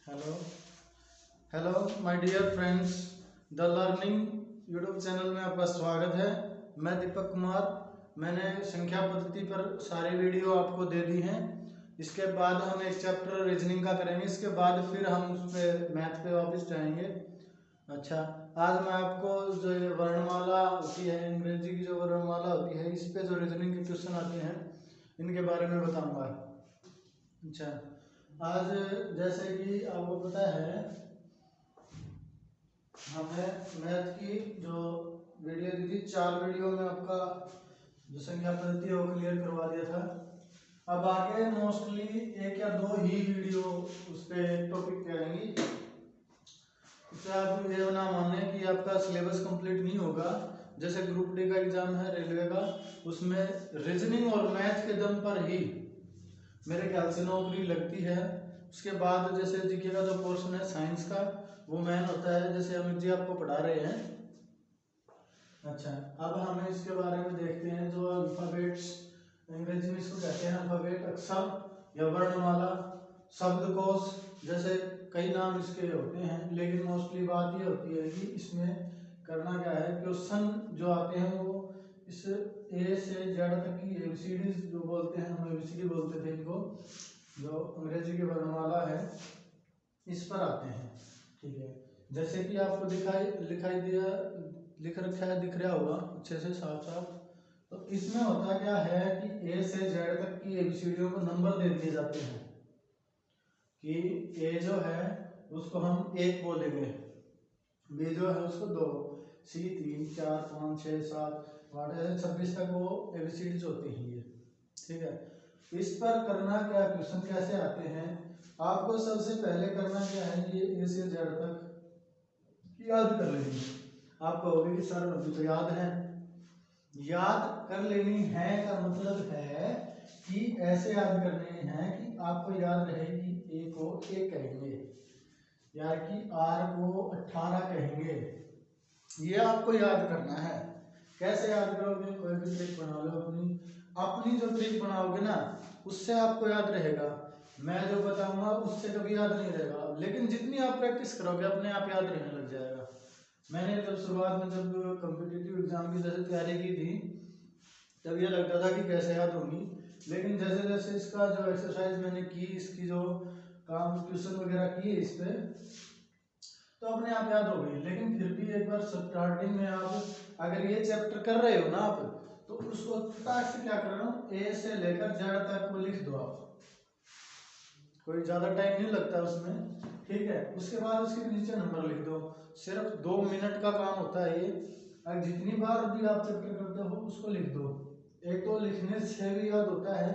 Hello hello my dear friends, the learning YouTube channel में आपका स्वागत है। मैं दीपक कुमार। मैंने संख्या पद्धति पर सारी वीडियो आपको दे दी हैं। इसके बाद हम एक चैप्टर रीजनिंग का करेंगे, इसके बाद फिर हम उस पर मैथ पे वापस जाएंगे। अच्छा, आज मैं आपको जो ये वर्णमाला होती है, अंग्रेजी की जो वर्णमाला होती है, इस पे जो रीजनिंग के क्वेश्चन आते हैं इनके बारे में बताऊंगा। अच्छा, आज जैसे कि आपको पता है हमें मैथ की जो वीडियो दी थी, 4 वीडियो में आपका जो संख्या पद्धति है वो क्लियर करवा दिया था। अब आगे मोस्टली 1 या 2 ही वीडियो उस पे टॉपिक पे आएंगी। उससे आप ये ना माने कि आपका सिलेबस कंप्लीट नहीं होगा। जैसे ग्रुप डी का एग्जाम है रेलवे का, उसमें रीजनिंग और मैथ के दम पर ही मेरे ख्याल से नौकरी लगती है। उसके बाद जैसे जीके का जो पोर्शन है साइंस का, वो मेन होता है, जैसे अमित जी आपको पढ़ा रहे हैं। अच्छा, अब हमें इसके बारे में देखते हैं। जो अल्फाबेट्स, अंग्रेजी में इसको कहते हैं अल्फाबेट, अक्षर या वर्णमाला, शब्दकोश, जैसे कई नाम इसके होते हैं, लेकिन मोस्टली बात ये होती है कि इसमें करना क्या है, क्वेश्चन जो आते हैं वो इस ए से जेड तक की एबीसीडी जो बोलते हैं, हम एबीसीडी बोलते थे इनको, जो अंग्रेजी की वर्णमाला है इस पर आते हैं। ठीक है, जैसे कि आपको लिखाई दिया लिख रखा है, दिख रहा होगा अच्छे से साफ साफ। तो इसमें होता क्या है कि ए से जेड तक की एबीसीडियों को नंबर दे दिए जाते हैं कि ए जो है उसको हम 1 बोलेंगे, बी जो है उसको 2, सी 3, 4, 5, 6, 7, 8 ऐसे 26 तक वो एबीसीडीज होती हैं ये। ठीक है, इस पर करना क्या, क्वेश्चन कैसे आते हैं, आपको सबसे पहले करना क्या है, ये ए से जेड तक याद कर लेनी है। आपको होगी कि सर अभी तो याद है। याद कर लेनी है का मतलब है कि ऐसे याद करने हैं कि आपको याद रहे कि ए को 1 कहेंगे या कि आर को 18 कहेंगे। ये आपको याद करना है। कैसे याद करोगे, कोई भी ट्रिक बना लो, अपनी जो ट्रिक बनाओगे ना उससे आपको याद रहेगा। मैं जो बताऊंगा उससे कभी याद नहीं रहेगा, लेकिन जितनी आप प्रैक्टिस करोगे अपने आप याद रहने लग जाएगा। मैंने जब शुरुआत में जब कॉम्पिटिटिव एग्जाम की जैसे तैयारी की थी, तब ये लगता था कि कैसे याद होगी, लेकिन जैसे जैसे इसका जो एक्सरसाइज मैंने की, इसकी जो काम क्वेश्चन वगैरह किए इस पे, तो अपने आप याद हो गई। लेकिन फिर भी एक बार स्टार्टिंग में आप अगर ये चैप्टर कर रहे हो ना आप, तो उसको फटाक से क्या कर रहा हूँ, ए से लेकर जेड तक वो लिख दो आप, कोई ज्यादा टाइम नहीं लगता उसमें। ठीक है, उसके बाद उसके नीचे नंबर लिख दो। सिर्फ 2 मिनट का काम होता है ये। अगर जितनी बार भी आप चैप्टर करते हो उसको लिख दो। एक तो लिखने से भी याद होता है,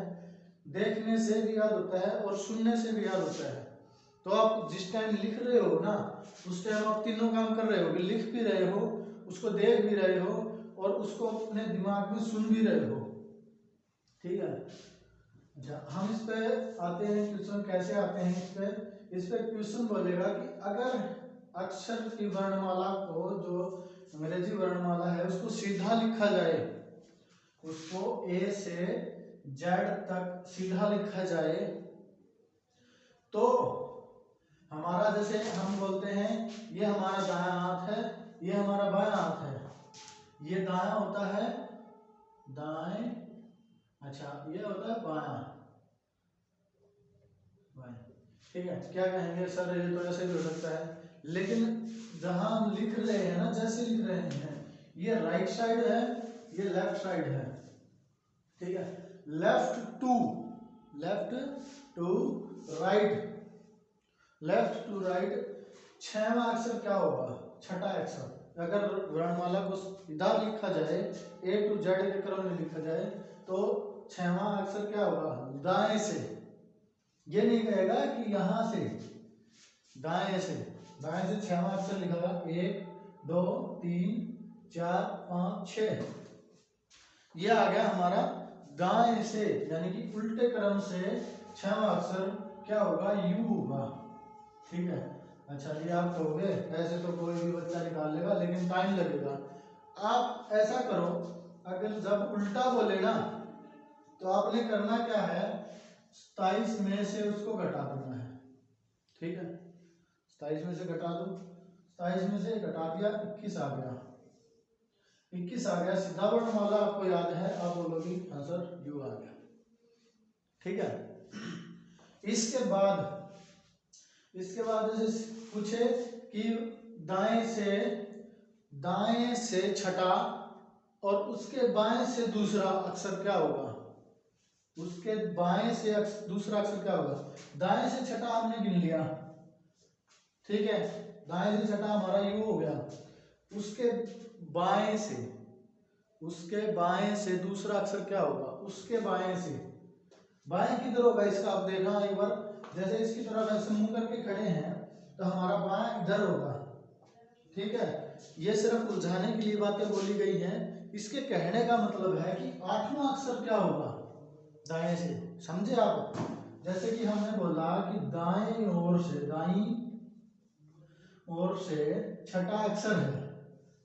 देखने से भी याद होता है और सुनने से भी याद होता है। तो आप जिस टाइम लिख रहे हो ना उस टाइम आप तीनों काम कर रहे हो, लिख भी रहे हो, उसको देख भी रहे हो और उसको अपने दिमाग में सुन भी रहे हो। ठीक है, अच्छा हम इस पे आते हैं, क्वेश्चन कैसे आते हैं इस पे क्वेश्चन बोलेगा कि अगर अक्षर की वर्णमाला को, जो अंग्रेजी वर्णमाला है, उसको सीधा लिखा जाए, उसको ए से जेड तक सीधा लिखा जाए, तो हमारा, जैसे हम बोलते हैं ये हमारा दायां हाथ है, ये हमारा बायां हाथ है, ये दायां होता है दाएं, अच्छा ये होता है बायां। ठीक है, क्या कहेंगे सर ये तो ऐसे भी हो सकता है, लेकिन जहां हम लिख रहे हैं ना, जैसे लिख रहे हैं, ये राइट साइड है, ये लेफ्ट साइड है। ठीक है, left to right, left to right, 6वां अक्षर क्या होगा, छठा अक्षर। अगर वर्णमाला को इधर लिखा जाए, ए टू जेड के क्रम में लिखा जाए, तो 6वां अक्षर क्या होगा, दाएं से। ये नहीं कहेगा कि यहां से, दाएं से 6वां अक्षर लिखा, 1 2 3 4 5 6, ये आ गया हमारा दाएं से, यानी कि उल्टे क्रम से 6वां अक्षर क्या होगा, यू होगा। ठीक है, अच्छा ये आप कहोगे ऐसे तो कोई भी बच्चा निकाल लेगा, लेकिन टाइम लगेगा। आप ऐसा करो, अगर जब उल्टा बोले ना तो आपने करना क्या है, 27 में से उसको घटा देना है। ठीक है, 27 में से घटा दो, 27 में से घटा दिया 21 आ गया, 21 आ गया। सीधा वर्णमाला आपको याद है, आप बोलोगे हाँ सर यू आ गया। ठीक है, इसके बाद जैसे पूछे कि दाएं से छठा और उसके बाएं से दूसरा अक्षर क्या होगा, उसके बाएं से दूसरा अक्षर क्या होगा। दाएं से छठा हमने गिन लिया, ठीक है, दाएं से छठा हमारा यू हो गया। उसके बाएं से दूसरा अक्षर क्या होगा, उसके बाएं से। बाएं किधर होगा इसका, आप देखना एक बार, जैसे इसकी तरफ ऐसे मुंह करके खड़े हैं तो हमारा बाएं इधर होगा। ठीक है, ये सिर्फ उलझाने के लिए बातें बोली गई हैं। इसके कहने का मतलब है कि 8वां अक्षर क्या होगा दाएं से, समझे आप। जैसे कि हमने बोला कि दाएं ओर से छठा अक्षर है,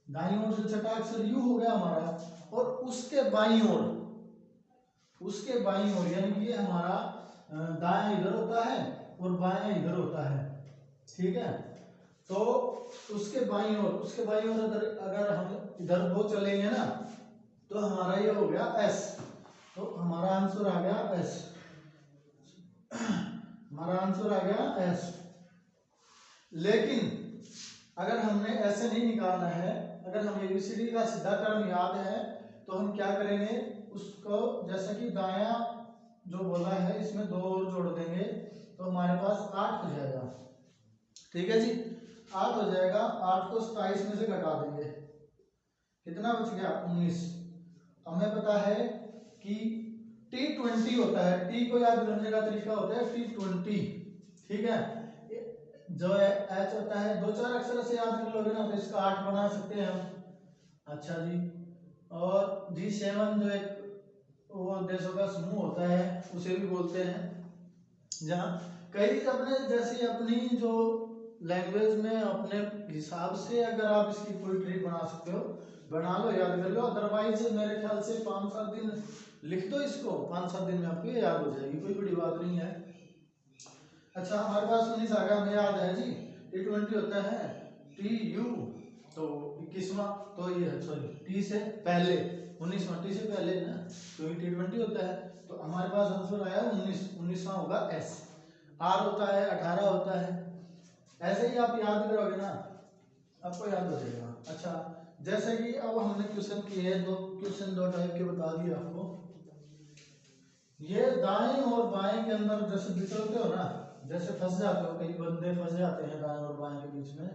दाईं ओर से छठा अक्षर यू हो गया हमारा, और उसके बाईं ओर यानी कि ये हमारा दायां इधर होता है और बायां इधर होता है। ठीक है, तो उसके बाईं ओर अगर हम इधर दो चलेंगे ना तो हमारा ये हो गया एस, तो हमारा आंसर आ गया एस, हमारा आंसर आ गया एस। लेकिन अगर हमने ऐसे नहीं निकालना है, अगर हमें एबीसीडी का सीधा क्रम याद है तो हम क्या करेंगे, उसको जैसे कि दायां जो बोला है इसमें 2 और जोड़ देंगे तो हमारे पास 8 हो जाएगा। ठीक है जी, 8 हो जाएगा। 8 को 27 में से घटा देंगे, कितना बच गया 19। हमें पता है कि T20 होता है, टी को याद करने का तरीका होता है T20। ठीक है, जो है एच होता है 2-4 अक्षर से याद कर लोगे ना तो इसका 8 बना सकते हैं हम। अच्छा जी, और G7 जो एक वो देशों का समूह होता है उसे भी बोलते हैं, जहाँ कई अपने जैसी अपनी जो लैंग्वेज में अपने हिसाब से अगर आप इसकी कोई ट्रिक बना सकते हो बना लो, याद कर लो। अदरवाइज मेरे ख्याल से 5-7 दिन लिख दो इसको, 5-7 दिन में आपको ये याद हो जाएगी, कोई बड़ी बात नहीं है। अच्छा, हमारे पास 19 आ गया, हमें याद है जी T20 होता है TU, तो 21वां, तो ये सॉरी टी से पहले 19वां, टी से पहले ना तो T20 होता है, तो हमारे पास आंसर आया 19वां होगा एस। आर होता है 18 होता है, ऐसे ही आप याद करोगे ना आपको याद हो जाएगा। अच्छा, जैसे कि अब हमने क्वेश्चन किए, क्वेश्चन 2 टाइप के बता दिए आपको। ये दाएं और बाएं के अंदर जैसे बिचलते हो ना, जैसे फंस जाते हो, कई बंदे फंस जाते हैं दाएं और बाएं के बीच में,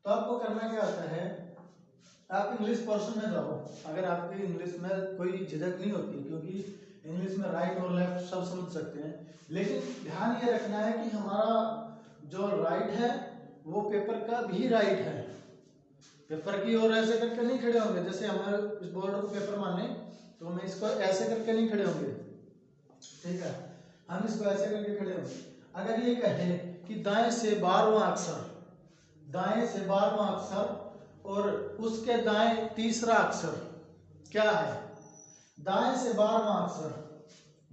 तो आपको करना क्या आता है, आप इंग्लिश पोर्शन में जाओ। अगर आपकी इंग्लिश में कोई झिझक नहीं होती, क्योंकि इंग्लिश में राइट और लेफ्ट सब समझ सकते हैं, लेकिन ध्यान ये रखना है कि हमारा जो राइट है वो पेपर का भी राइट है, पेपर की ओर ऐसे करके नहीं खड़े होंगे। जैसे हमारे इस बोर्ड को पेपर माने तो हमें इसको ऐसे करके नहीं खड़े होंगे, ठीक है, हम इसको ऐसे करके खड़े होंगे। अगर ये कहे कि दाएं से 12वां अक्षर और उसके दाएं तीसरा अक्षर क्या है, दाएं से 12वां अक्षर,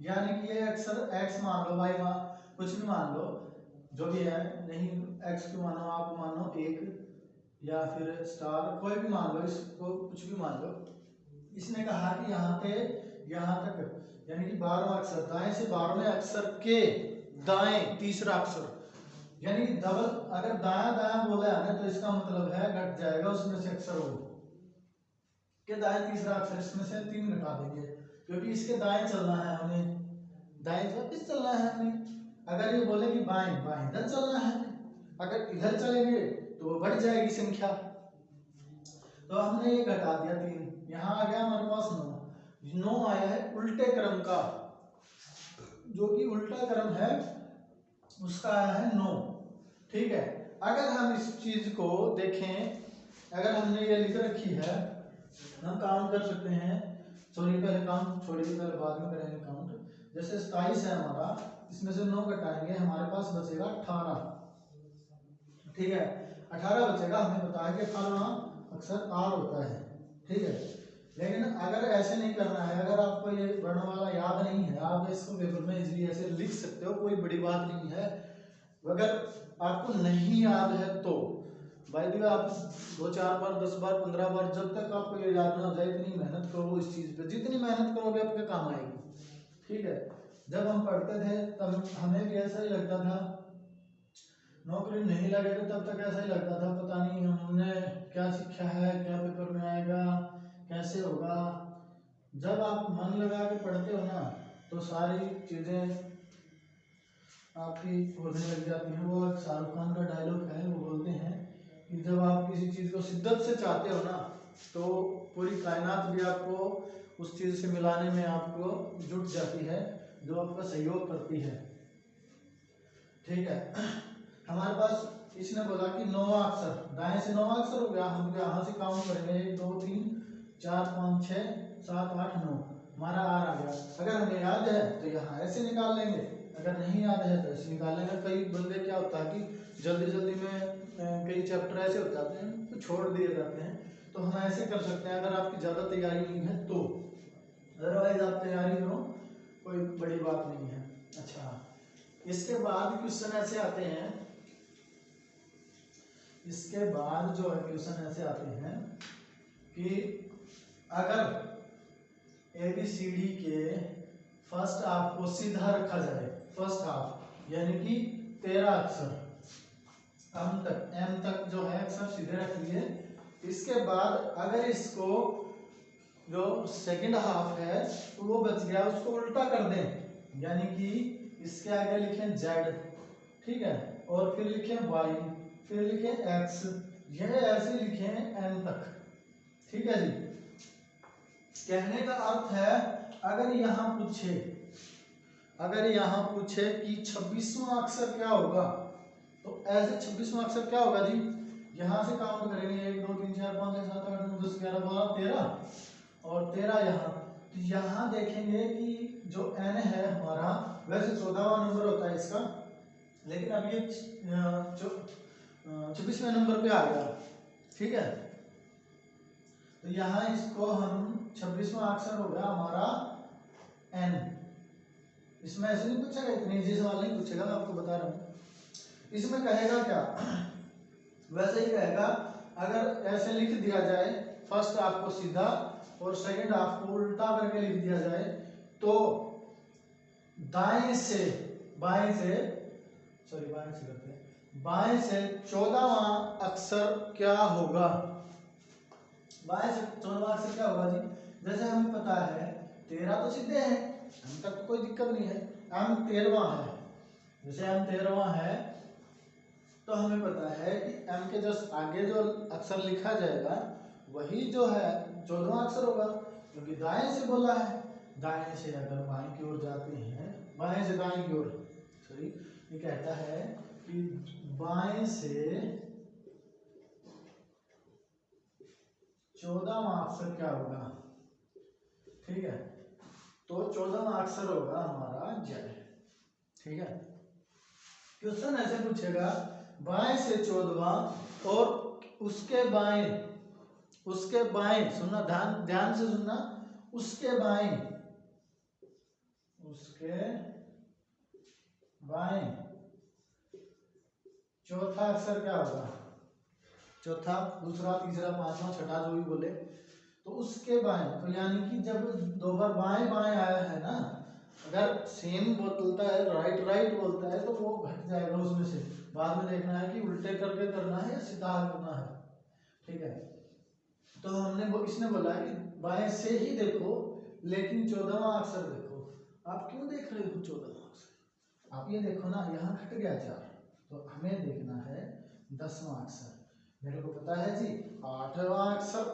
यानी कि ये अक्षर x मान लो, y मान कुछ भी मान लो, जो भी है, नहीं x क्यों मानो, आप मानो 1 या फिर स्टार, कोई भी मान लो, इसको कुछ भी मान लो। इसने कहा कि यहाँ तक यानी कि 12वां अक्षर, दाएं से 12वें अक्षर के दाएं तीसरा अक्षर, यानी डबल, अगर दाया बोला है ना तो इसका मतलब है घट जाएगा उसमें से अक्षर हो के दाएं तीसरा अक्षर, इसमें से 3 घटा देंगे, क्योंकि इसके दाएं चलना है हमें, दाएं वापस चलना है हमें। अगर ये बोले कि बाएं इधर चलना है, अगर इधर चलेंगे तो बढ़ जाएगी संख्या, तो हमने ये घटा दिया 3। यहाँ आ गया हमारे पास 9 आया है उल्टे क्रम का, जो कि उल्टा क्रम है उसका आया है 9। ठीक है, अगर हम इस चीज को देखें, अगर हमने ये लिख रखी है, हम काउंट कर सकते हैं, सॉरी पहले काउंट छोड़िए, पहले बाद में करेंगे काउंट। जैसे 27 है हमारा, इसमें से 9 घटाएंगे, हमारे पास बचेगा 18। ठीक है, 18 बचेगा, हमें पता है कि 18वां अक्षर आर होता है। ठीक है, लेकिन अगर ऐसे नहीं करना है, अगर आपको ये वर्णमाला याद नहीं है, आप इसको पेपर में इजीली ऐसे लिख सकते हो, कोई बड़ी बात नहीं है। अगर आपको नहीं याद है तो भाई दी आप 2-4 बार 10 बार 15 बार जब तक आपको ये याद ना हो जाए इतनी मेहनत करो इस चीज पे, जितनी मेहनत करोगे आपके काम आएगी। ठीक है, जब हम पढ़ते थे तब हमें भी ऐसा ही लगता था, नौकरी नहीं लगे तो तब तक ऐसा ही लगता था पता नहीं हमने क्या सीखा है, क्या पेपर में आएगा, कैसे होगा। जब आप मन लगा के पढ़ते हो ना तो सारी चीजें आपकी होने लग जाती हैं। वो शाहरुख खान का डायलॉग है, वो बोलते हैं कि जब आप किसी चीज को शिद्दत से चाहते हो ना तो पूरी कायनात भी आपको उस चीज से मिलाने में आपको जुट जाती है, जो आपका सहयोग करती है। ठीक है, हमारे पास इसने बोला कि 9 अक्षर, दाएं से 9 अक्षर हो गया, हम यहाँ से काउंट करेंगे 1 2 3 4 5 6 7 8 9, हमारा आर आ गया। अगर हमें याद है तो यहाँ ऐसे निकाल लेंगे, अगर नहीं याद है तो ऐसे निकाल लेंगे। कई बंदे क्या होता है कि जल्दी जल्दी में कई चैप्टर ऐसे हो जाते हैं तो छोड़ दिए जाते हैं, तो हम ऐसे कर सकते हैं अगर आपकी ज़्यादा तैयारी नहीं है तो। अदरवाइज आप तैयारी करो, कोई बड़ी बात नहीं है। अच्छा, इसके बाद क्वेश्चन ऐसे आते हैं, इसके बाद जो है क्वेश्चन ऐसे आते हैं कि अगर ABCD के फर्स्ट हाफ को सीधा रखा जाए, फर्स्ट हाफ यानी कि 13 अक्षर M तक जो है अक्षर सीधे रख लिए, इसके बाद अगर इसको जो सेकंड हाफ है तो वो बच गया, उसको उल्टा कर दें, यानी कि इसके आगे लिखें Z, ठीक है, और फिर लिखें Y, फिर लिखें X, यह ऐसे लिखें N तक। ठीक है जी, कहने का अर्थ है अगर यहाँ पूछे कि 26वां अक्षर क्या होगा, तो ऐसे 26वां अक्षर क्या होगा जी, यहाँ से काउंट करेंगे 1 2 3 4 5 6 7 8 9 10 11 12 13 और 13 यहाँ, तो यहाँ देखेंगे कि जो N है हमारा, वैसे 14वां नंबर होता है इसका, लेकिन अब ये 26वें नंबर पे आ गया। ठीक है, तो यहाँ इसको हम 26वां अक्षर हो गया हमारा N। इसमें ऐसे नहीं पूछेगा, इतने इजी सवाल नहीं पूछेगा, मैं आपको बता रहा हूँ। इसमें कहेगा क्या, वैसे ही कहेगा अगर ऐसे लिख दिया जाए फर्स्ट हाफ को सीधा और सेकंड हाफ को उल्टा करके लिख दिया जाए तो बाएं से बाएं से 14वां अक्षर क्या होगा, बाएं से 14वां अक्षर क्या होगा जी, जैसे हमें पता है 13 तो सीधे हैं, हम तक तो कोई दिक्कत नहीं है, M 13वां है, जैसे M 13वां है तो हमें पता है कि M के जस्ट आगे जो अक्षर लिखा जाएगा वही जो है 14वां अक्षर होगा, क्योंकि दाएं से बोला है। दाएं से अगर बाएं की ओर जाते हैं, बाएं से दाएं की ओर, सॉरी, ये कहता है कि बाएं से 14वां अक्षर क्या होगा। ठीक है, तो 14वां अक्षर होगा हमारा Z। ठीक है, क्वेश्चन ऐसे पूछेगा बाएं से 14वां और उसके बाएं सुनना, ध्यान से सुनना, उसके बाएं चौथा अक्षर क्या होगा, चौथा, दूसरा, तीसरा, पांचवा, छठा जो भी बोले, तो उसके बाएं, तो यानी कि जब 2 बार बाएं आया है ना, अगर सेम बोलता है राइट बोलता है तो वो घट जाएगा उसमें से, बाद में देखना है कि उल्टे करके करना है या सीधा करना है। ठीक है, तो इसने बोला है कि बाएं से ही देखो लेकिन 14वां अक्षर देखो। आप क्यों देख रहे हो 14वां अक्षर, आप ये देखो ना, यहाँ घट गया 4, तो हमें देखना है 10वां अक्षर। मेरे को पता है जी 8वां अक्षर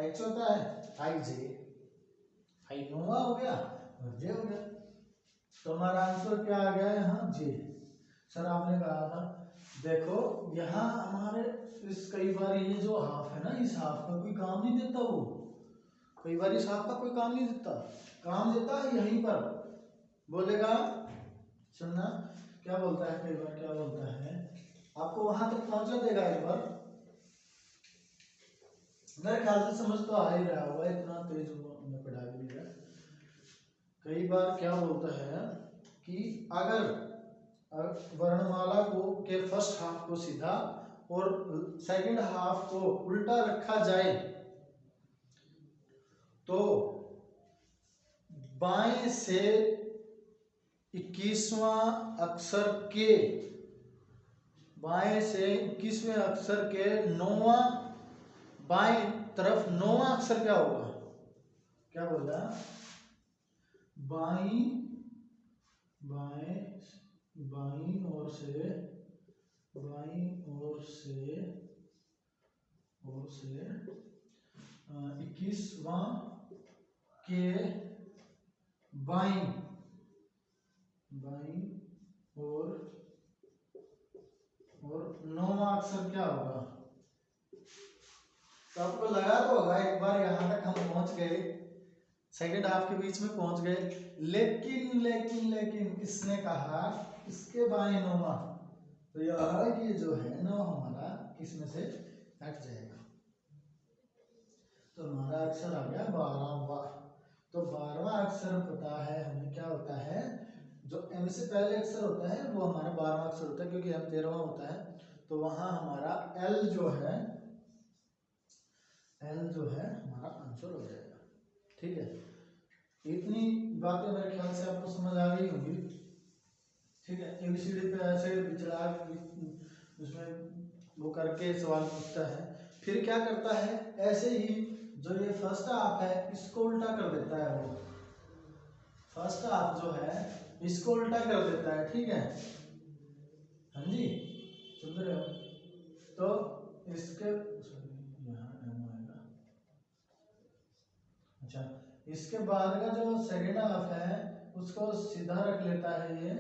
H होता है, I 9वां हो गया और J हो गया, तो हमारा आंसर क्या आ गया यहाँ J। सर आपने कहा था, देखो यहाँ हमारे इस कई बार ये जो हाफ है ना, इस हाफ का कोई काम नहीं देता, वो कई बार इस हाफ का कोई काम नहीं देता, काम देता है यहीं पर, बोलेगा, सुनना क्या बोलता है, कई बार क्या बोलता है, आपको वहां तक पहुंचा देगा एक बार, मेरे ख्याल से समझ तो आ ही रहा होगा, इतना तेज मैं पढ़ा भी नहीं रहा। कई बार क्या बोलता है कि वर्णमाला को के फर्स्ट हाफ को सीधा और सेकंड हाफ को उल्टा रखा जाए तो बाएं से 21वां अक्षर के बाएं से 21वें अक्षर के 9वां बाएं तरफ 9वां अक्षर क्या होगा? क्या बोला? बाएं ओर से 21वां के बाईं और 9वां अक्षर क्या होगा? तो आपको लगा तो होगा एक बार यहां तक हम पहुंच गए, सेकेंड हाफ के बीच में पहुंच गए, लेकिन इसने कहा इसके बाएं 9वां, तो ये जो है 9 हमारा किसमें से हट जाएगा, तो हमारा अक्षर आ गया 12वां। तो 12वां अक्षर पता है हमें क्या होता है, जो एम से पहले अक्षर होता है वो हमारा 12वां अक्षर होता है, क्योंकि एम 13वां होता है, तो वहां हमारा एल जो है हमारा आंसर हो जाएगा। ठीक है, इतनी बातें मेरे ख्याल से आपको समझ आ गई होंगी। ठीक है, एबीसीडी पे ऐसे बिचड़ा उसमें वो करके सवाल पूछता है, फिर क्या करता है, ऐसे ही जो ये फर्स्ट हाफ है इसको उल्टा कर देता है, वो फर्स्ट हाफ जो है इसको उल्टा कर देता है। ठीक है, हाँ जी, सुन रहे हो? तो इसके अच्छा, इसके बाद का जो सेकेंड हाफ है उसको सीधा रख लेता है ये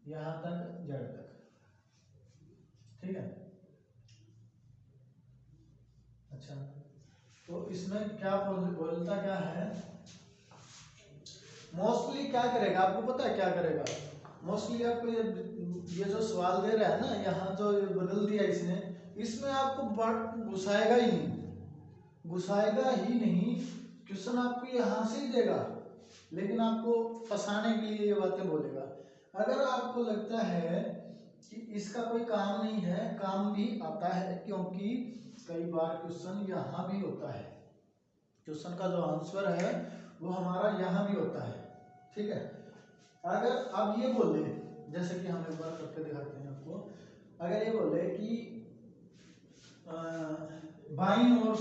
यहां तक जड़ तक। ठीक है, अच्छा, तो इसमें क्या बोलता क्या है, मोस्टली क्या करेगा आपको पता है क्या करेगा? मोस्टली आपको ये जो सवाल दे रहा है ना, यहाँ जो बदल दिया इसने, इसमें आपको घुसाएगा ही नहीं, क्वेश्चन आपको यहाँ से ही देगा, लेकिन आपको फंसाने के लिए ये बातें बोलेगा। अगर आपको लगता है कि इसका कोई काम नहीं है, काम भी आता है, क्योंकि कई बार क्वेश्चन यहाँ भी होता है, क्वेश्चन का जो आंसर है वो हमारा यहाँ भी होता है। ठीक है, अगर अब ये बोले, जैसे कि हम एक बार करके दिखाते हैं आपको, अगर ये बोले कि बाईं ओर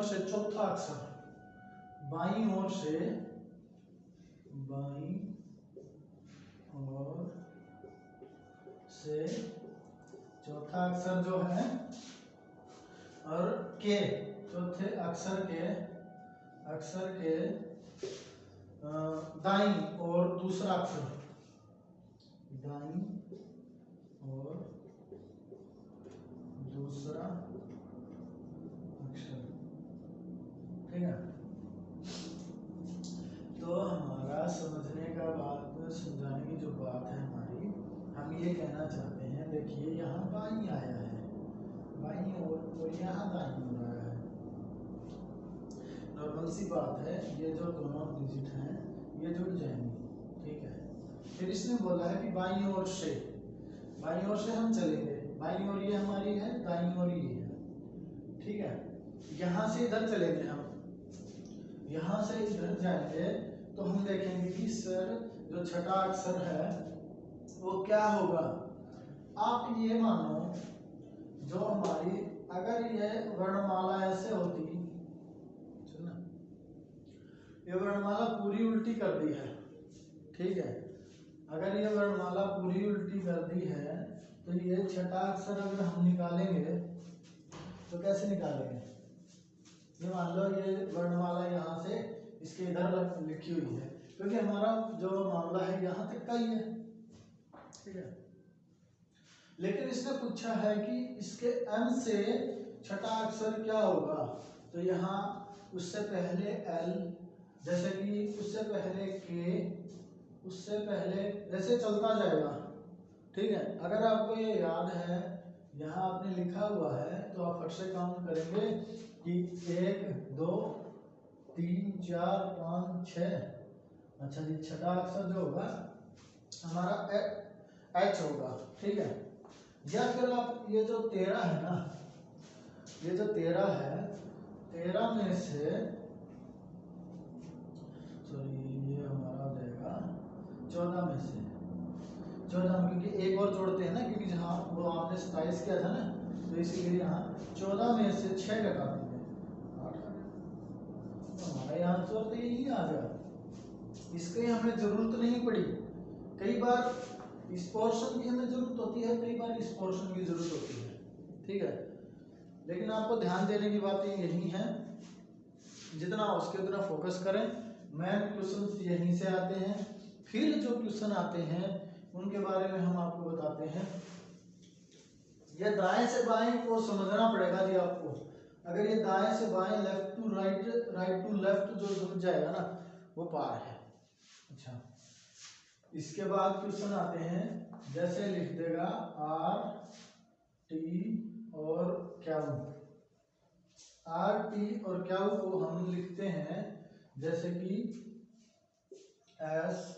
से चौथा अक्षर, बाईं ओर से चौथा अक्षर जो है, और के चौथे अक्षर के दाईं और दूसरा अक्षर, दाईं और दूसरा अक्षर। ठीक है, तो हमारा समझने का बात, समझाने की जो बात है हमारी, हम ये कहना चाहते हैं, देखिए यहाँ बाईं आया है, बाईं और यहाँ दाईं हो रहा है, नॉर्मल सी बात है, ये जो दोनों डिजिट हैं ये जुड़ जाएंगे। ठीक है, फिर इसने बोला है कि बाईं ओर से हम चलेंगे, बाईं ओर ये हमारी है, दाईं ओर ये है। ठीक है, यहाँ से इधर चलेंगे, हम यहाँ से इधर जाएंगे तो हम देखेंगे कि सर जो छठा अक्षर है वो क्या होगा। आप ये मानो, जो हमारी अगर ये वर्णमाला ऐसे होती, ये वर्णमाला पूरी उल्टी कर दी है। ठीक है, अगर ये वर्णमाला पूरी उल्टी कर दी है तो ये छठा अक्षर अगर हम निकालेंगे तो कैसे निकालेंगे? ये मान लो ये वर्णमाला यहाँ से इसके इधर लिखी हुई है, क्योंकि हमारा जो मामला है यहाँ तक का ही है। ठीक है, लेकिन इसने पूछा है कि इसके एम से छठा अक्षर क्या होगा, तो यहाँ उससे पहले एल, जैसे कि उससे पहले के, उससे पहले ऐसे चलता जाएगा। ठीक है, अगर आपको ये याद है, यहाँ आपने लिखा हुआ है, तो आप फट से काउंट करेंगे कि 1 2 3 4 5 6। अच्छा जी, छठा अक्षर जो होगा हमारा एच होगा, ठीक है। या फिर आप ये जो 13 है ना, ये जो 13 है, 13 में से सॉरी ये हमारा हो जाएगा 14 में से, 14 में, क्योंकि एक और जोड़ते हैं ना, क्योंकि जहाँ वो आपने 27 किया था ना, तो इसीलिए यहाँ 14 में से 6 घटा देंगे, 8 आ गया। तो हमारा आंसर तो यही आ गया। इसकी हमें जरूरत नहीं पड़ी। कई बार इस पोर्शन की हमें जरूरत होती है, कई बार इस पोर्शन की जरूरत होती है, ठीक है। लेकिन आपको ध्यान देने की बातें यही हैं, जितना हो सके उतना फोकस करें। मेन क्वेश्चन यहीं से आते हैं, फिर जो क्वेश्चन आते हैं उनके बारे में हम आपको बताते हैं। ये दाएं से बाएं को समझना पड़ेगा जी आपको। अगर ये दाएं से बाएं, left to right, right to left जो समझ जाएगा ना, वो पार है। अच्छा, इसके बाद क्वेश्चन आते हैं, जैसे लिख देगा आर टी और क्यू। आर टी और क्यू को हम लिखते हैं जैसे कि एस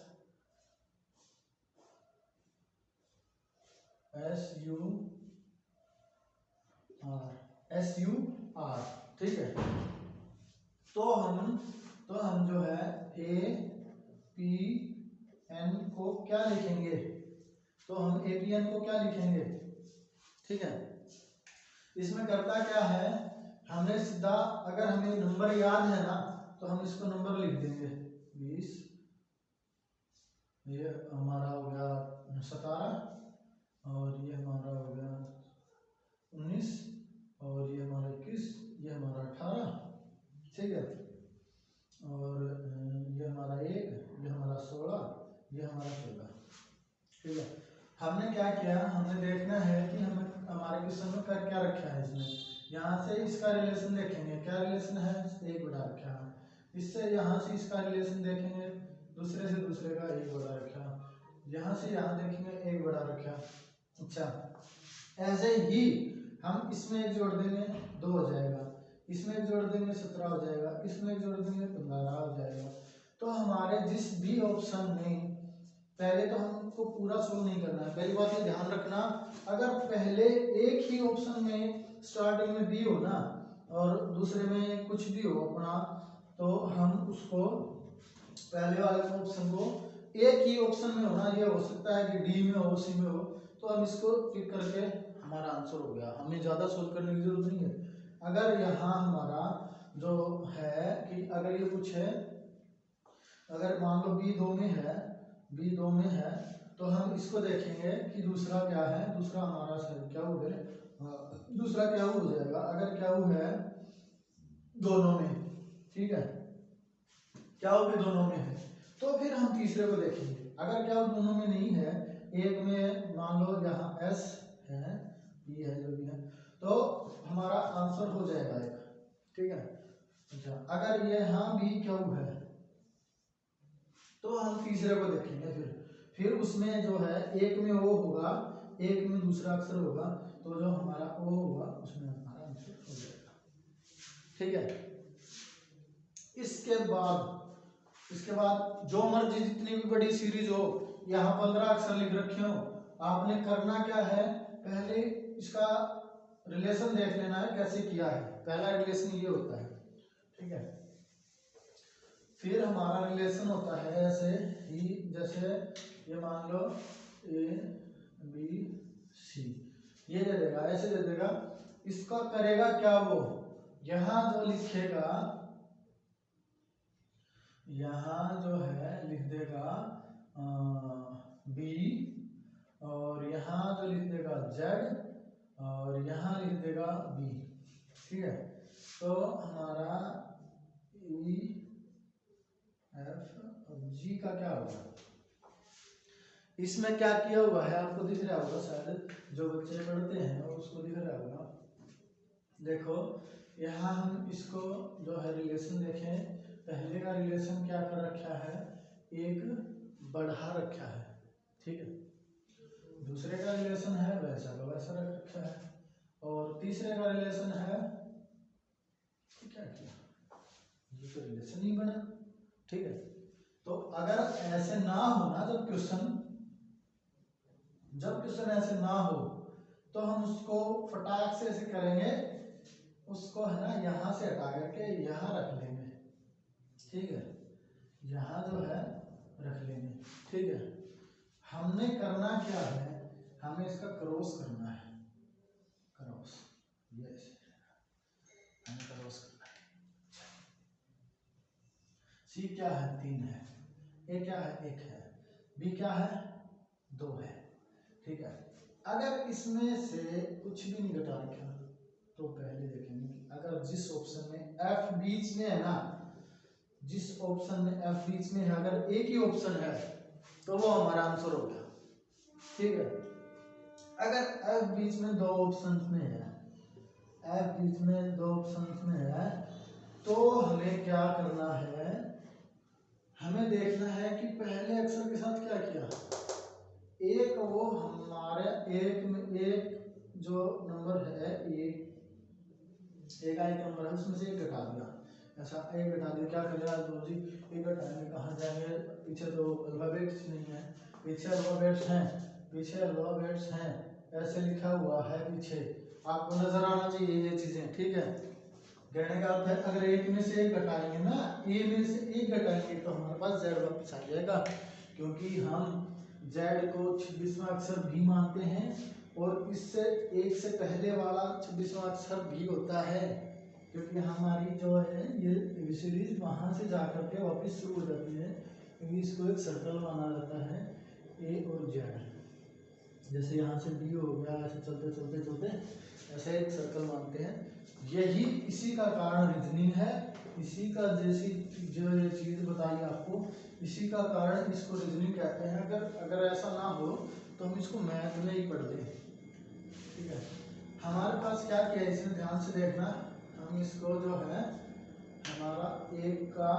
यू आर, ठीक है। तो हम जो है ए पी एन को क्या लिखेंगे, तो हम ए पी एन को क्या लिखेंगे, ठीक है। इसमें करता क्या है, हमें सीधा, अगर हमें नंबर याद है ना, तो हम इसको नंबर लिख देंगे 20, ये हमारा हो गया 17, और ये हमारा हो गया 19, और ये हमारा 21, ये हमारा 18, ठीक है। और ये हमारा 1, ये हमारा 16, ये हमारा 14, ठीक है। हमने क्या किया, हमने देखना है कि हमें हमारे क्वेश्चन में कर क्या रखा है। इसमें यहाँ से इसका रिलेशन देखेंगे, क्या रिलेशन है, 1 बटा रखा है। इससे यहाँ से इसका रिलेशन देखेंगे, दूसरे से दूसरे का 1 बटा रखा, यहाँ से यहाँ देखेंगे 1 बटा रखा। अच्छा, ऐसे ही हम इसमें एक जोड़ देंगे 2 हो जाएगा, इसमें एक जोड़ देंगे 17 हो जाएगा, इसमें एक जोड़ देंगे 15 हो जाएगा। तो हमारे जिस भी ऑप्शन में, पहले तो हमको पूरा सोल्व नहीं करना है, पहली बात ये ध्यान रखना, अगर पहले एक ही ऑप्शन में स्टार्टिंग में बी हो ना, और दूसरे में कुछ भी हो अपना, तो हम उसको पहले वाले ऑप्शन को एक ही ऑप्शन में होना, ये हो सकता है कि डी में हो, सी में हो, तो हम इसको टिक करके हमारा आंसर हो गया, हमें ज़्यादा सोल्व करने की जरूरत नहीं है। अगर यहाँ हमारा जो है कि अगर ये कुछ है, अगर मान लो बी 2 में है, बी 2 में है, तो हम इसको देखेंगे कि दूसरा क्या है, दूसरा हमारा क्या हो गया, दूसरा क्या हो जाएगा। अगर क्या है दोनों में, ठीक है, क्या हो भी दोनों में है, तो फिर हम तीसरे को देखेंगे। अगर क्या दोनों में नहीं है, एक में मान लो यहाँ एस है, पी है, जो भी है, तो हमारा आंसर हो जाएगा 1, ठीक है। अच्छा, अगर ये यहाँ बी क्यू है, तो हम तीसरे को देखेंगे। फिर उसमें जो है एक में ओ होगा, एक में दूसरा अक्षर होगा, तो जो हमारा ओ होगा उसमें हमारा आंसर हो जाएगा, ठीक है। इसके बाद जो मर्जी जितनी भी बड़ी सीरीज हो, यहाँ 15 अक्षर लिख रखे हो, आपने करना क्या है, पहले इसका रिलेशन देख लेना है कैसे किया है। पहला रिलेशन ये होता है, ठीक है। फिर हमारा रिलेशन होता है ऐसे ही, जैसे ये मान लो ए बी सी, ये दे देगा, ऐसे दे देगा। इसका करेगा क्या, वो यहाँ जो लिखेगा, यहाँ जो है लिख देगा बी, और यहाँ जो लिख देगा जेड, और यहाँ लिख देगा बी, ठीक है। तो हमारा ई एफ और जी का क्या होगा, इसमें क्या किया हुआ है आपको दिख रहा होगा, शायद जो बच्चे पढ़ते हैं उसको दिख रहा होगा। देखो यहाँ हम इसको जो है रिलेशन देखें, पहले का रिलेशन क्या कर रखा है, एक बढ़ा रखा है, ठीक है। दूसरे का रिलेशन है वैसा का वैसा रख रखा है, और तीसरे का रिलेशन है, क्या किया, ये तो रिलेशन ही बना, ठीक है। तो अगर ऐसे ना होना जब क्वेश्चन, जब क्वेश्चन ऐसे ना हो तो हम उसको फटाक से ऐसे करेंगे, उसको है ना यहाँ से हटा करके यहाँ रख लेंगे, ठीक है, यहाँ जो है रख लेंगे, ठीक है। हमने करना क्या है, हमें इसका क्रॉस करना है, क्रॉस, यस, हमें क्रॉस करना है। सी क्या है, 3 है, ए क्या है, 1 है, बी क्या है, 2 है, ठीक है। अगर इसमें से कुछ भी नहीं घटा रखा तो पहले देखेंगे कि अगर जिस ऑप्शन में एफ बीच में है ना, जिस ऑप्शन में एफ बीच में है, अगर एक ही ऑप्शन है तो वो हमारा आंसर हो गया, ठीक है। अगर एफ बीच में 2 ऑप्शन में है, एफ बीच में 2 ऑप्शन में है, तो हमें क्या करना है, हमें देखना है कि पहले अक्षर के साथ क्या किया, एक वो हमारे एक में एक जो नंबर है, एक आई नंबर है, उसमें से एक घटा दिया, ऐसा एक घटा दिया, क्या करेगा तो जी एक घटाएंगे, कहाँ जाएंगे, पीछे तो अल्फाबेट्स नहीं है, पीछे अल्फाबेट्स हैं, पीछे अल्फाबेट्स हैं, ऐसे लिखा हुआ है पीछे, आपको नजर आना चाहिए ये चीजें, ठीक है। कहने का अर्थ है अगर एक में से एक घटाएंगे ना, ए में से एक घटाएंगे तो हमारे पास जेड वापस आ जाएगा, क्योंकि हम जेड को 26वां अक्षर भी मानते हैं और इससे एक से पहले वाला 26वां अक्षर भी होता है, क्योंकि हमारी जो है ये सीरीज वहां से जाकर के वापस शुरू हो जाती है, क्योंकि इसको एक सर्कल माना जाता है, ए और जेड, जैसे यहाँ से बी हो गया, ऐसे चलते चलते चलते ऐसे एक सर्कल मानते हैं। यही इसी का कारण रीजनिंग है, इसी का जैसी जो ये चीज बताई आपको, इसी का कारण इसको रीजनिंग कहते हैं। अगर ऐसा ना हो तो हम इसको मैथ में ही पढ़ लें, ठीक है। हमारे पास क्या किया है, इसमें ध्यान से देखना, हम इसको जो है हमारा एक का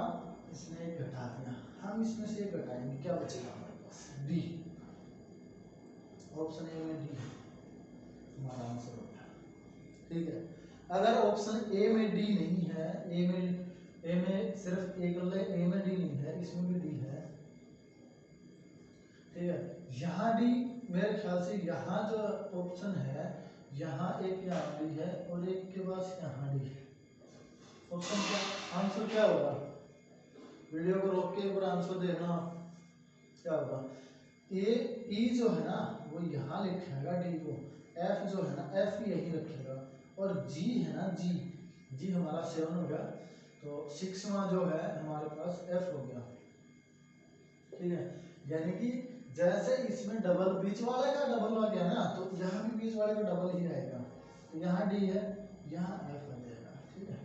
इसने एक घटा दिया, हम इसमें से एक घटाएंगे, क्या बचेगा हमारे पास, डी, ऑप्शन ए में डी हमारा आंसर हो गया, ठीक है। अगर ऑप्शन ए में डी नहीं है, ए में सिर्फ एक ए में डी नहीं है, इसमें भी डी है, ठीक है। यहाँ डी मेरे ख्याल से यहाँ जो ऑप्शन है, यहाँ एक यहाँ डी है और एक के पास यहाँ डी है, ऑप्शन क्या आंसर क्या होगा, वीडियो को रोक के एक बार आंसर देखना, क्या होगा, ए ई जो है ना वो यहाँ लिखेगा डी को, एफ जो है ना एफ यही रखेगा, और जी है ना जी हमारा 7 हो गया, तो 6वां जो है हमारे पास एफ हो गया, ठीक है। यानी कि जैसे इसमें डबल बीच वाले का डबल आ गया ना, तो यहाँ भी बीच वाले का डबल ही आएगा, तो यहाँ डी है, यहाँ एफ आ जाएगा, ठीक है।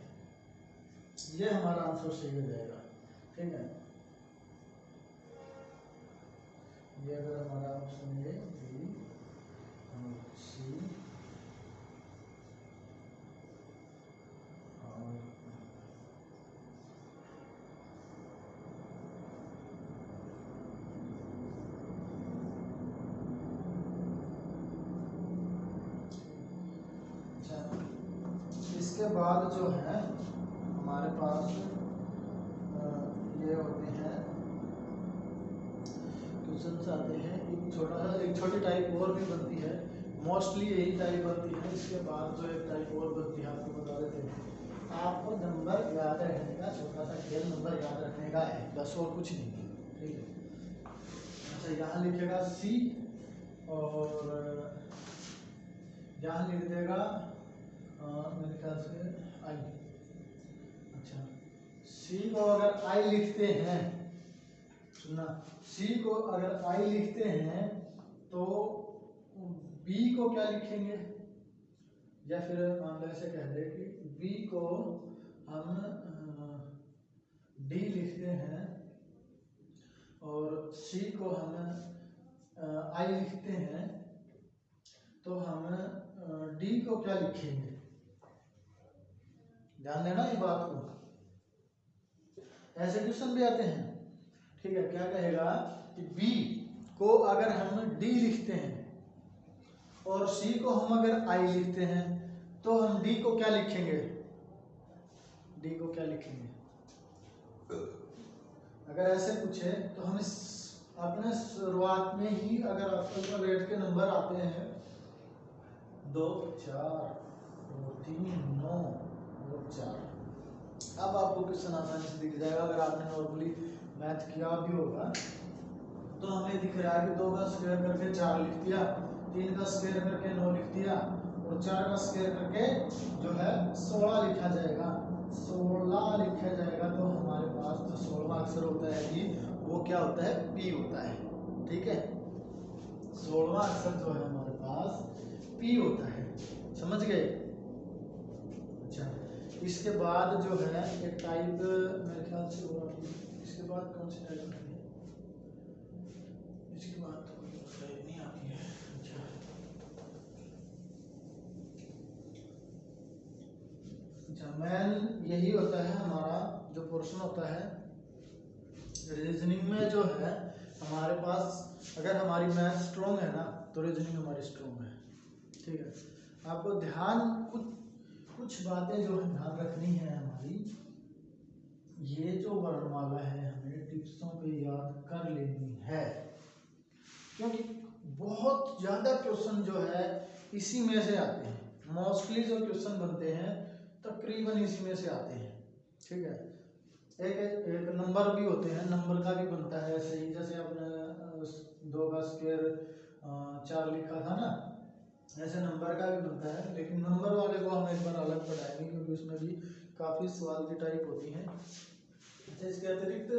ये हमारा आंसर सही हो जाएगा, ठीक है। ये अगर हमारा ऑप्शन ए बी सी और इसके बाद जो है हमारे पास ये होते हैं क्वेश्चन आते हैं, एक छोटी टाइप और भी बनती है, मोस्टली यही टाइप बनती है, इसके बाद जो एक टाइप और बनती है आपको बता देते हैं। आपको नंबर याद रखने का छोटा सा खेल, नंबर याद रखने का है, बस और कुछ नहीं है, ठीक है। अच्छा यहाँ लिखेगा सी और यहाँ लिख देगा मेरे ख्याल से आई, अच्छा सी को अगर आई लिखते हैं, सुनना, सी को अगर आई लिखते हैं तो बी को क्या लिखेंगे, या फिर मान लो ऐसे कह दे कि बी को हम डी लिखते हैं और सी को हम आई लिखते हैं, तो हम डी को क्या लिखेंगे, ध्यान देना ये बात को, ऐसे क्वेश्चन भी आते हैं, ठीक है। क्या कहेगा कि बी को अगर हम डी लिखते हैं और सी को हम अगर आई लिखते हैं, तो हम डी को क्या लिखेंगे, डी को क्या लिखेंगे, अगर ऐसे पूछे तो हम अपने शुरुआत में ही अगर आपके ऊपर रेट के नंबर आते हैं 2 4 2 3 9 और 4, अब आपको क्वेश्चन आसानी से दिख जाएगा। अगर आपने नॉर्मली मैथ किया भी होगा तो हमें दिख रहा है कि 2 का स्क्वायर करके 4 लिख दिया, 3 का स्क्वायर करके 9 लिख दिया और 4 का स्क्वायर करके जो है 16 लिखा जाएगा। 16 लिखा जाएगा तो हमारे पास जो 16वां अक्षर होता है जी वो क्या होता है, पी होता है। ठीक है, 16वां अक्षर जो है हमारे पास पी होता है, समझ गए। अच्छा, इसके बाद जो है एक टाइप मेरे ख्याल से वो इसके बाद कौन सी टाइप है, इसके बाद तो कोई टाइप नहीं आती है। अच्छा, मेन यही होता है हमारा जो पोर्शन होता है रीजनिंग में जो है हमारे पास। अगर हमारी मैथ स्ट्रॉन्ग है ना तो रीजनिंग हमारी स्ट्रॉन्ग है। ठीक है, आपको ध्यान कुछ बातें जो है ध्यान रखनी है हमारी। ये जो वर्णमाला है हमें टिप्सों पे याद कर लेनी है, क्योंकि बहुत ज़्यादा क्वेश्चन जो है इसी में से आते हैं। मोस्टली जो क्वेश्चन बनते हैं तकरीबन इसी में से आते हैं। ठीक है, एक नंबर भी होते हैं, नंबर का भी बनता है ऐसे ही, जैसे आपने 2 का स्क्वायर 4 लिखा था ना, ऐसे नंबर का भी बनता है। लेकिन नंबर वाले को हम एक बार अलग पढ़ाएंगे क्योंकि उसमें भी काफ़ी सवाल की टाइप होती हैं। अच्छा, इसके अतिरिक्त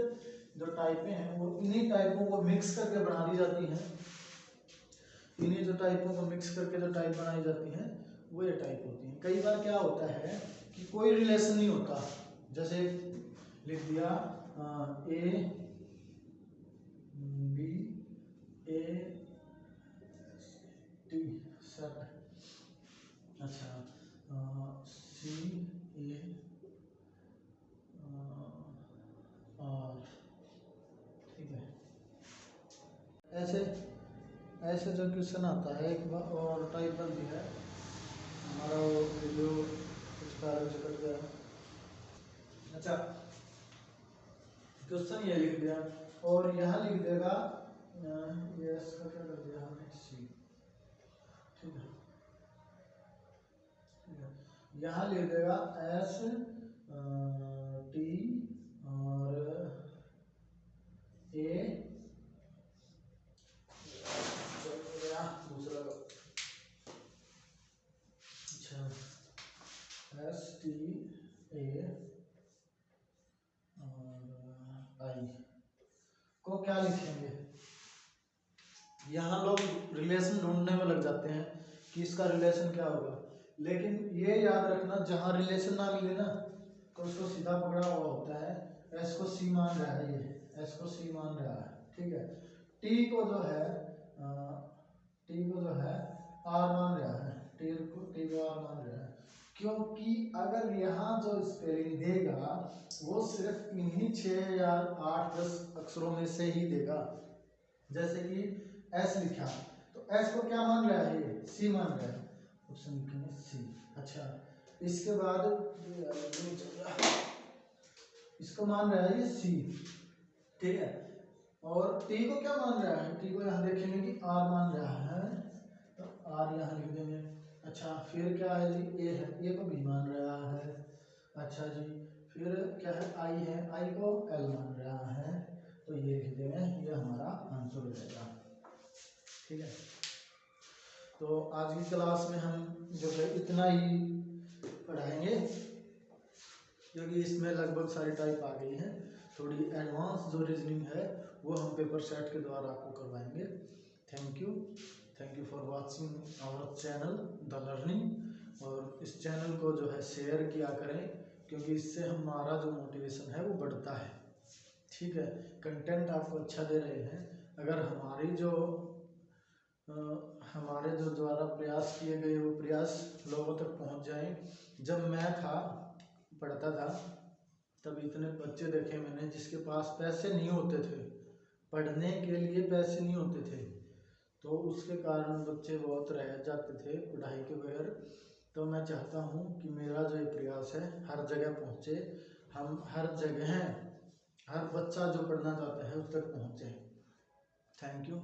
जो टाइपें हैं वो इन्हीं टाइपों को मिक्स करके बना दी जाती हैं। इन्हीं जो टाइपों को मिक्स करके जो टाइप बनाई जाती हैं वो ये टाइप होती हैं। कई बार क्या होता है कि कोई रिलेशन नहीं होता, जैसे लिख दिया A B A T set. अच्छा, सी ए आर। ठीक है, ऐसे ऐसे जो क्वेश्चन आता है एक बार और टाइप बनती है। हमारा वो वीडियो कुछ कारण से कट गया। अच्छा, क्वेश्चन ये लिख दिया और यहाँ लिख देगा ये इसका क्या कर दिया हमने, सी। ठीक है, यहाँ लिख देगा एस टी और ए दूसरा। अच्छा, एस टी ए और आई को क्या लिखेंगे। यहाँ लोग रिलेशन ढूंढने में लग जाते हैं कि इसका रिलेशन क्या होगा, लेकिन ये याद रखना जहाँ रिलेशन ना मिले ना तो उसको सीधा पकड़ा हुआ होता है। एस को सी मान रहा है, ये एस को सी मान रहा है। ठीक है, टी को जो है आर मान रहा है, टी को आर मान रहा है, क्योंकि अगर यहाँ जो स्पेलिंग देगा वो सिर्फ इन्हीं 6 या 8 10 अक्षरों में से ही देगा। जैसे कि एस लिखा तो एस को क्या मान रहा है, ये सी मान रहा है, ऑप्शन लिखेंगे सी। अच्छा, इसके बाद इसको मान रहा है ये सी। ठीक है, और टी को क्या मान रहा है, टी को यहाँ देखेंगे कि आर मान रहा है तो आर यहाँ लिख देंगे। अच्छा, फिर क्या है जी, ए है, ए को बी मान रहा है। अच्छा जी, फिर क्या है, आई है, आई को एल मान रहा है तो ये लिख देंगे, ये हमारा आंसर हो जाएगा। ठीक है, तो आज की क्लास में हम जो है इतना ही पढ़ाएंगे क्योंकि इसमें लगभग सारी टाइप आ गई हैं। थोड़ी एडवांस जो रीजनिंग है वो हम पेपर सेट के द्वारा आपको करवाएंगे। Thank you for watching our channel the learning. और इस चैनल को जो है शेयर किया करें क्योंकि इससे हमारा जो मोटिवेशन है वो बढ़ता है। ठीक है, कंटेंट आपको अच्छा दे रहे हैं। अगर हमारे जो द्वारा प्रयास किए गए वो प्रयास लोगों तक पहुंच जाएं। जब मैं पढ़ता था तब इतने बच्चे देखे मैंने जिसके पास पैसे नहीं होते थे, पढ़ने के लिए पैसे नहीं होते थे, तो उसके कारण बच्चे बहुत रह जाते थे पढ़ाई के बगैर। तो मैं चाहता हूँ कि मेरा जो ये प्रयास है हर जगह पहुँचे, हम हर जगह हर बच्चा जो पढ़ना चाहता है उस तक पहुँचे। Thank you.